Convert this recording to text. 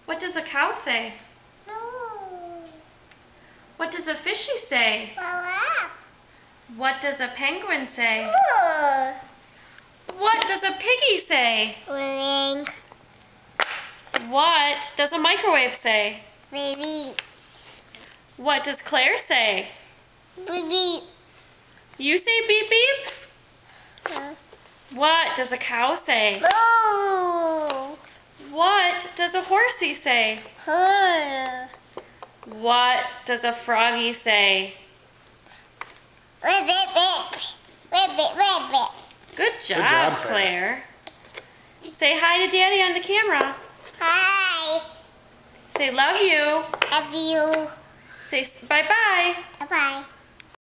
What does a cow say? What does a fishy say? What does a penguin say? What does a piggy say? What does a microwave say? What does Claire say? You say beep beep? What does a cow say? What does a horsey say? What does a froggy say? Good job, Claire. Say hi to Daddy on the camera. Hi. Say love you. Love you. Say bye-bye. Bye-bye.